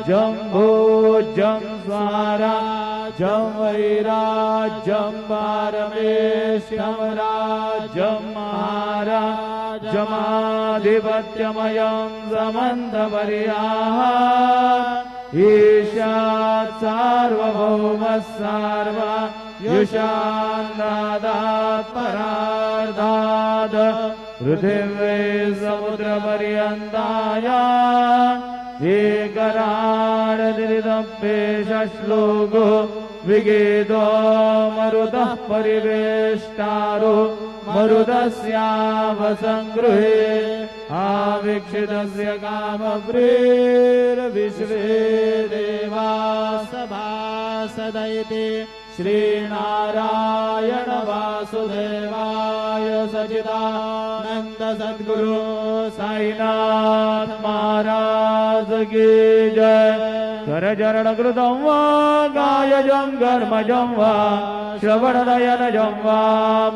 जम्भोजं स्वाराज्यं वैराज्यं पारमेष्ठ्यं राज्यं महाराजमाधिपत्यमयं समन्तपर्याः ईशात् सार्वभौमः सार्वयुषान्नादात् परार्धात् पृथिवे समुद्रपर्यन्ताया एकराडदिदप्येषश्लोको विगीतो मरुतः परिवेष्टारो मरुतस्यावसङ्गृहे आवीक्षितस्य कामप्रीर्विश्वे देवा सभासदैति श्रीनारायण वासुदेवाय सच्चिदानन्द सद्गुरु साईनाथ महाराज की जय। करचरणकृतं वा कायजं कर्मजं वा श्रवणनयनजं वा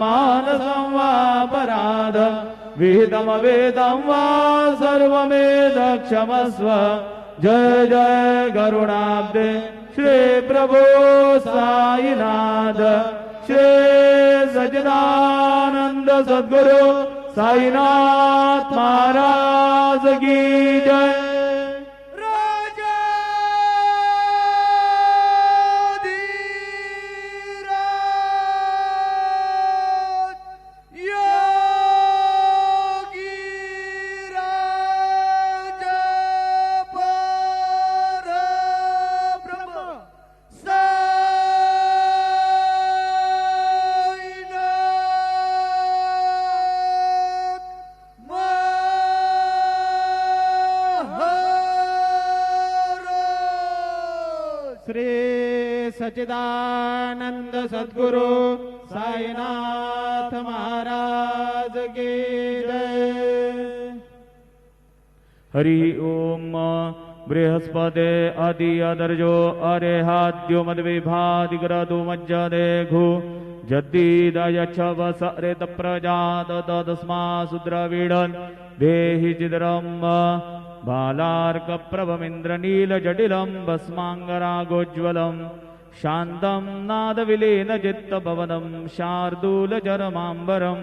मानसं वा पराधं विहितमवेदं वा सर्वमेतत्क्षमस्व। जय जय करुणाब्दे श्री प्रभु साईनाथ श्री सच्चिदानंद सद्गुरु साईनाथ महाराज की जय। सच्चिदानंद सद्गुरु साईनाथ महाराज की जय। हरि ओम। बृहस्पते आदि अदर्जो अरेहाद्यो मद्विभादिग्रदो मज्जदेघु जद्दीदयच्छवसरेत प्रजात तस्मा सुद्रवीडन् देहि चिद्रम् बालार्कप्रभमिन्द्रनीलजटिलं भस्माङ्गरागोज्ज्वलम् शान्तं नादविलीनचित्तभवनं शार्दूलचरमाम्बरं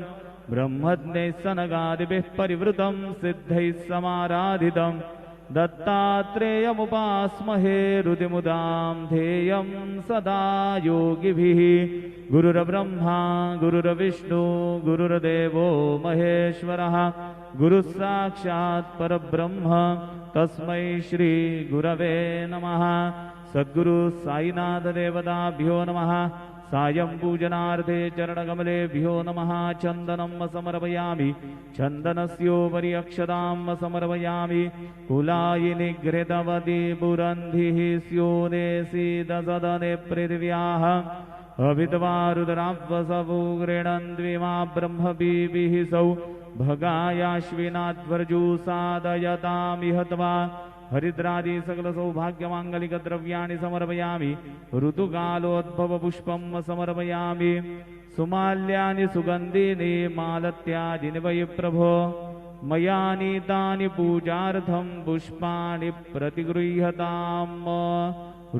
ब्रह्मज्ञैः सनगादिभिः परिवृतं सिद्धैः समाराधितं दत्तात्रेयमुपास्महे हृदिमुदां ध्येयं सदा योगिभिः। गुरुर्ब्रह्मा गुरुर्विष्णु गुरुर्देवो महेश्वरः गुरुः साक्षात् परब्रह्म तस्मै श्री गुरवे नमः। सद्गुरु साईनाथ देवताभ्यो नमः। सायं पूजनार्थे चरणकमलेभ्यो नमः। चन्दनं समर्पयामि चन्दनस्योपरि अक्षतां समर्पयामि। कुलायिनि घृतवती बुरन्धिः स्योनेसीदसदने पृथिव्याः अभितवारुद्रावसवो गृह्णन् द्विमा ब्रह्मभिः सौ भगायाश्विनाध्वर्जु सादयतामिह त्वा। हरिद्रादि सकल सौभाग्यमांगलिक द्रव्याणि समर्पयामि। ऋतुकालोद्भव पुष्पं समर्पयामि। सुमाल्यानि सुगन्धीनि मालत्यादिनि वै प्रभो मया नीतानि पूजार्थं पुष्पाणि प्रतिगृह्यताम्।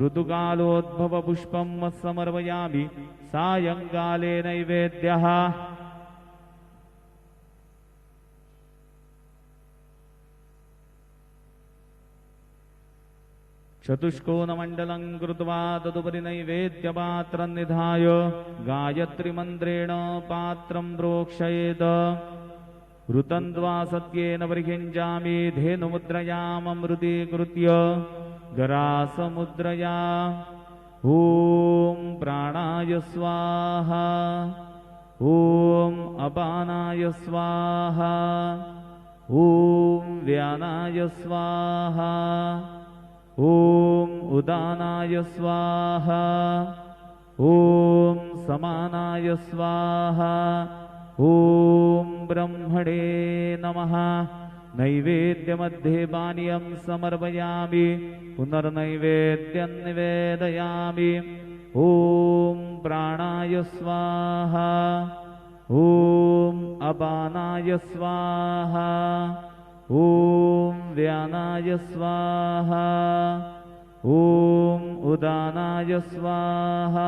ऋतुकालोद्भव पुष्पं समर्पयामि। सायंकाले नैवेद्यः चतुष्कोणमण्डलं कृत्वा तदुपरि नैवेद्यपात्रं निधाय गायत्रीमन्त्रेण पात्रं प्रोक्षयेत्। ऋतं द्वा सत्येन परिखिञ्चामि धेनुमुद्रयाममृतीकृत्य गरासमुद्रया। ॐ प्राणाय स्वाहा ॐ अपानाय स्वाहा ॐ व्यानाय स्वाहा ॐ उदानाय स्वाहा ॐ समानाय स्वाहा ॐ ब्रह्मणे नमः। नैवेद्यमध्ये पानीयं समर्पयामि। पुनर्नैवेद्यं निवेदयामि। ॐ प्राणाय स्वाहा ॐ अपानाय स्वाहा ॐ व्यानाय स्वाहा ॐ उदानाय स्वाहा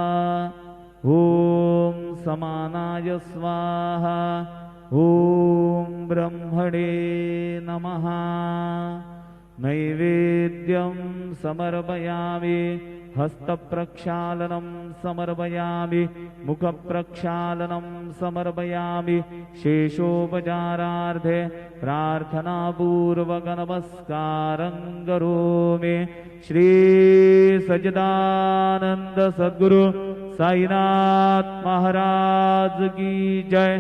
ॐ समानाय स्वाहा ॐ ब्रह्मणे नमः नैवेद्यं समर्पयामि हस्तप्रक्षालनं समर्पयामि मुखप्रक्षालनं समर्पयामि शेषोपचारार्थे प्रार्थनापूर्वक नमस्कारं करोमि श्री सच्चिदानंद सद्गुरु साईनाथ महाराज की जय।